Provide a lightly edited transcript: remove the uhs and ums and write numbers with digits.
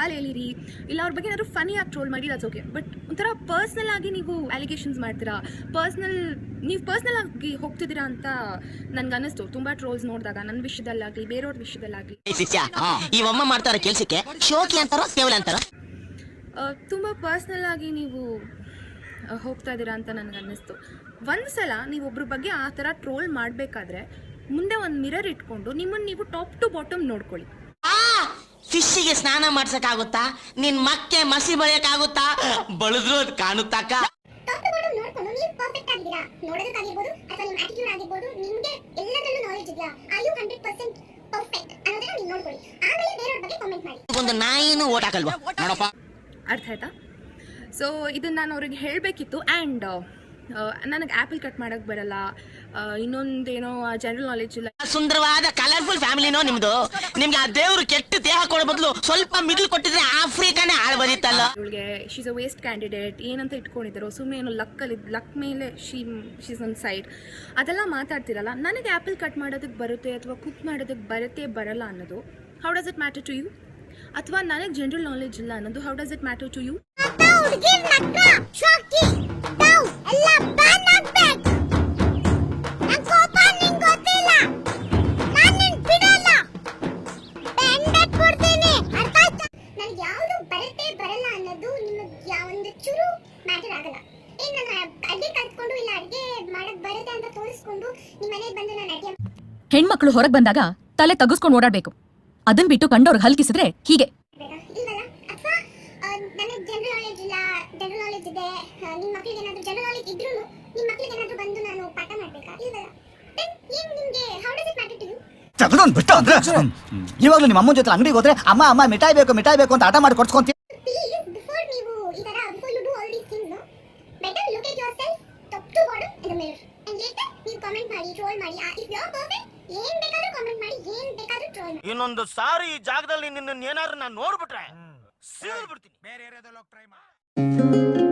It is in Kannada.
ಹಾಲು ಹೇಳಿರಿ, ಇಲ್ಲ ಅವ್ರ ಬಗ್ಗೆ ಏನಾದ್ರು ಫನಿ ಆಗಿ ಟ್ರೋಲ್ ಮಾಡಿ, ದಟ್ಸ್ ಓಕೆ. ಬಟ್ ಒಂಥರ ಪರ್ಸ್ನಲ್ ಆಗಿ ನೀವು ಅಲಿಗೇಷನ್ಸ್ ಮಾಡ್ತೀರಾ, ನೀವು ಪರ್ಸ್ನಲ್ ಆಗಿ ಹೋಗ್ತಿದ್ದೀರಾ ಅಂತ ನನ್ಗೆ ಅನ್ನಿಸ್ತು ತುಂಬ ಟ್ರೋಲ್ಸ್ ನೋಡಿದಾಗ, ನನ್ನ ವಿಷಯದಲ್ಲಾಗಲಿ ಬೇರೆಯವ್ರ ವಿಷಯದಲ್ಲಾಗಲಿ. ಇವಮ್ಮ ಮಾಡ್ತಾರ ಕೆಲ್ಸಕ್ಕೆ ಶೋಕಿ ಅಂತಾರೋ ಕೇವಲ ಅಂತಾರೋ ತುಂಬ ಪರ್ಸ್ನಲ್ ಆಗಿ ನೀವು ಹೋಗ್ತಾ ಇದ್ದೀರಾ ಅಂತ ನನಗೆ ಅನ್ನಿಸ್ತು. ಒಂದು ಸಲ ನೀವು ಒಬ್ರ ಬಗ್ಗೆ ಆ ಥರ ಟ್ರೋಲ್ ಮಾಡಬೇಕಾದ್ರೆ ಮುಂದೆ ಒಂದು ಮಿರರ್ ಇಟ್ಕೊಂಡು ನಿಮ್ಮನ್ನು ನೀವು ಟಾಪ್ ಟು ಬಾಟಮ್ ನೋಡ್ಕೊಳ್ಳಿ. ಫಿಶ್ಗೆ ಸ್ನಾನ ಮಾಡ್ಸಕ್ಕಾಗುತ್ತಾ? ನಿನ್ ಮಕ್ಕೆ ಮಸಿ ಬಳಿಯಕ್ಕಾಗುತ್ತಾ? ಬಳದ್ರು ಅದು ಕಾಣುತ್ತಾಕ. ಟಾಪ್ ಟು ಬಾಟಮ್ ನೋಡ್ಕೊಂಡು ನೀವು ಪರ್ಫೆಕ್ಟ್ ಆಗಿದ್ದೀರಾ ನೋಡೋದಕ್ಕಾಗಿರ್ಬೋದು ಅಥವಾ ನಿಮ್ಮ ಆಟಿಟ್ಯೂಡ್ ಆಗಿರ್ಬೋದು, ನಿಮಗೆ ಎಲ್ಲದರಲ್ಲೂ ನಾಲೆಜ್ ಇದೆಯಾ, ಆರ್ ಯು 100% ಪರ್ಫೆಕ್ಟ್ ಅನ್ನೋದನ್ನ ನೀವು ನೋಡ್ಕೊಳ್ಳಿ. ಆಮೇಲೆ ಬೇರೆಯವ್ರ ಬಗ್ಗೆ ಕಾಮೆಂಟ್ ಮಾಡಿ. ಒಂದು ನಾಯಿನೂ ಓಟ್ ಹಾಕಲ್ವಾ ನೋಡಪ್ಪ, ಅರ್ಥ ಆಯ್ತಾ? ಸೊ ಇದನ್ನು ನಾನು ಅವ್ರಿಗೆ ಹೇಳಬೇಕಿತ್ತು. ಆ್ಯಂಡ್ ನನಗೆ ಆ್ಯಪಲ್ ಕಟ್ ಮಾಡೋಕ್ಕೆ ಬರಲ್ಲ, ಇನ್ನೊಂದೇನೋ ಜನರಲ್ ನಾಲೆಜ್ ಇಲ್ಲ. ಸುಂದರವಾದ ಕಲರ್ಫುಲ್ ಫ್ಯಾಮಿಲಿನೋ ನಿಮ್ದು. ನಿಮ್ಗೆ ಆ ದೇವ್ರು ಕೆಟ್ಟ ದೇಹ ಕೊಡೋ ಬದಲು ಸ್ವಲ್ಪ ಮಿಡ್ಲ್ ಕೊಟ್ಟಿದ್ರೆ ಆಫ್ರಿಕಾನೇ ಆಳ್ ಬರೀತಲ್ಲ. ಇವಳಿಗೆ ಶೀಸ್ ಅ ವೇಸ್ಟ್ ಕ್ಯಾಂಡಿಡೇಟ್ ಏನಂತ ಇಟ್ಕೊಂಡಿದ್ದಾರೋ, ಸುಮ್ಮನೆ ಏನೋ ಲಕ್ ಮೇಲೆ ಶೀಸ್ ಒನ್ ಸೈಡ್ ಅದೆಲ್ಲ ಮಾತಾಡ್ತಿರಲ್ಲ. ನನಗೆ ಆ್ಯಪಲ್ ಕಟ್ ಮಾಡೋದಕ್ಕೆ ಬರುತ್ತೆ ಅಥವಾ ಕುಕ್ ಮಾಡೋದಕ್ಕೆ ಬರಲ್ಲ ಅನ್ನೋದು how does it matter to you? ಅಥವಾ ನನಗೆ ಜನರಲ್ ನಾಲೆಜ್ ಇಲ್ಲ ಅನ್ನೋದು how does it matter to you? ಹೆಣ್ಮಕ್ಳು ಹೊರಗೆ ಬಂದಾಗ ತಲೆ ತಗ್ಗಿಸ್ಕೊಂಡು ಓಡಾಡ್ಬೇಕು. ಅದನ್ ಬಿಟ್ಟು ಕಂಡವ್ರಿಗೆ ಹಲ್ಕಿಸಿದ್ರೆ ಹೀಗೆ. ಇವಾಗಲೂ ನಿಮ್ಮ ಅಮ್ಮನ ಜೊತೆ ಅಂಗಡಿಗೆ ಹೋದ್ರೆ ಅಮ್ಮ ಮಿಠಾಯಿ ಬೇಕು ಅಂತ ಆಟ ಮಾಡಿ ಕೊಡ್ಸ್ಕೊಂತೀವಿ. ಇನ್ನೊಂದು ಸಾರಿ ಈ ಜಾಗದಲ್ಲಿ ನಿನ್ನ ಏನಾದ್ರು ನಾನು ನೋಡ್ಬಿಟ್ರೆ ಸೀಲ್ ಬಿಡ್ತೀನಿ. ಬೇರೆ ಏರಿಯಾದಲ್ಲಿ ಹೋಗಿ ಟ್ರೈ ಮಾಡಿ.